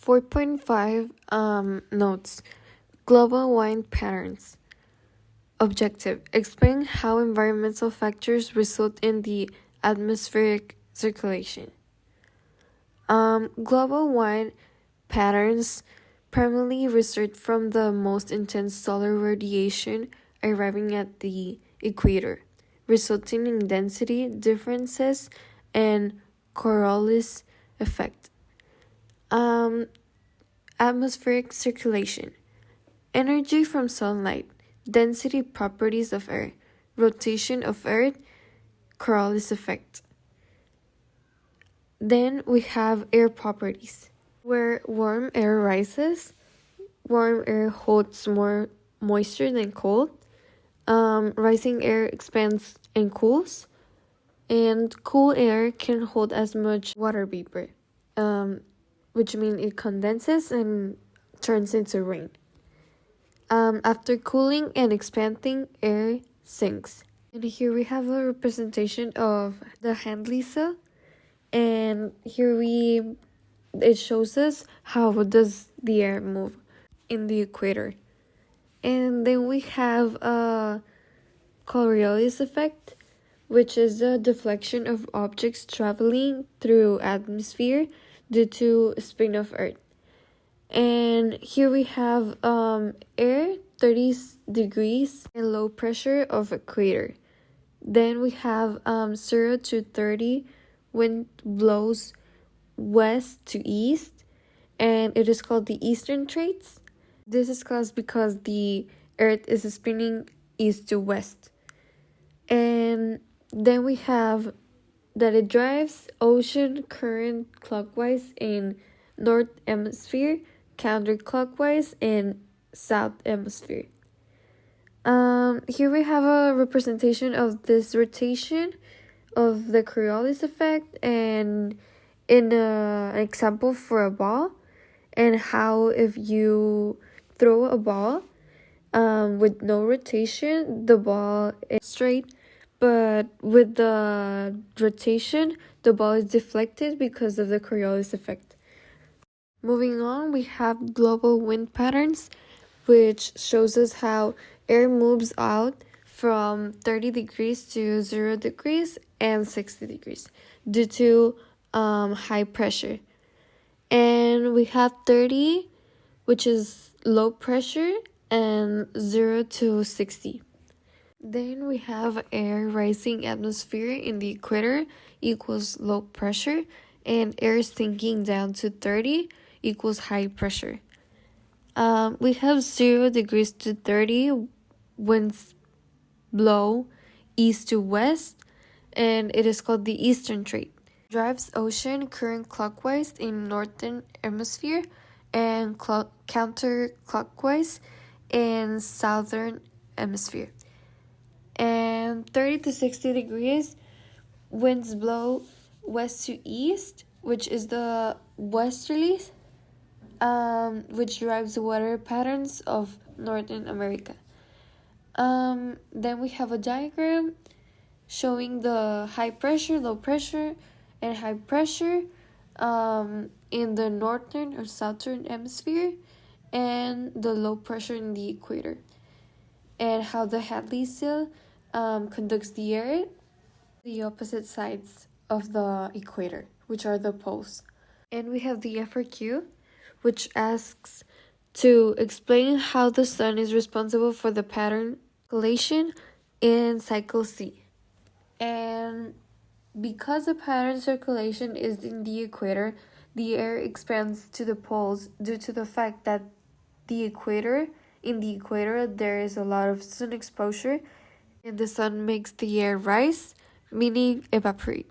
4.5 notes global wind patterns. Objective: explain how environmental factors result in the atmospheric circulation. Global wind patterns primarily result from the most intense solar radiation arriving at the equator, resulting in density differences and Coriolis effect. Atmospheric circulation. Energy from sunlight, density properties of air, rotation of Earth, Coriolis effect. Then we have air properties. Where warm air rises, warm air holds more moisture than cold. Rising air expands and cools, and cool air can hold as much water vapor, which means it condenses and turns into rain. After cooling and expanding, air sinks. And here we have a representation of the Handley-cell, and here it shows us how does the air move in the equator. And then we have a Coriolis effect, which is the deflection of objects traveling through atmosphere due to spin of Earth. And here we have air 30 degrees and low pressure of equator. Then we have 0 to 30 wind blows west to east, and it is called the eastern trades. This is caused because the Earth is spinning east to west. And then we have that it drives ocean current clockwise in north hemisphere, counterclockwise in south hemisphere. Here we have a representation of this rotation of the Coriolis effect, and in an example for a ball, and how if you throw a ball with no rotation, the ball is straight, but with the rotation, the ball is deflected because of the Coriolis effect. Moving on, we have global wind patterns, which shows us how air moves out from 30 degrees to 0 degrees and 60 degrees due to high pressure. And we have 30, which is low pressure, and 0 to 60. Then we have air rising atmosphere in the equator equals low pressure, and air sinking down to 30 equals high pressure. We have 0 degrees to 30 winds blow east to west, and it is called the eastern trade. Drives ocean current clockwise in northern hemisphere and counterclockwise in southern hemisphere. And 30 to 60 degrees winds blow west to east, which is the westerlies, which drives the weather patterns of Northern America. Then we have a diagram showing the high pressure, low pressure, and high pressure in the northern or southern hemisphere, and the low pressure in the equator, and how the Hadley-cell conducts the air the opposite sides of the equator, which are the poles. And we have the FRQ, which asks to explain how the sun is responsible for the pattern circulation in cycle C. And because the pattern circulation is in the equator, the air expands to the poles due to the fact that in the equator there is a lot of sun exposure, and the sun makes the air rise, meaning evaporate.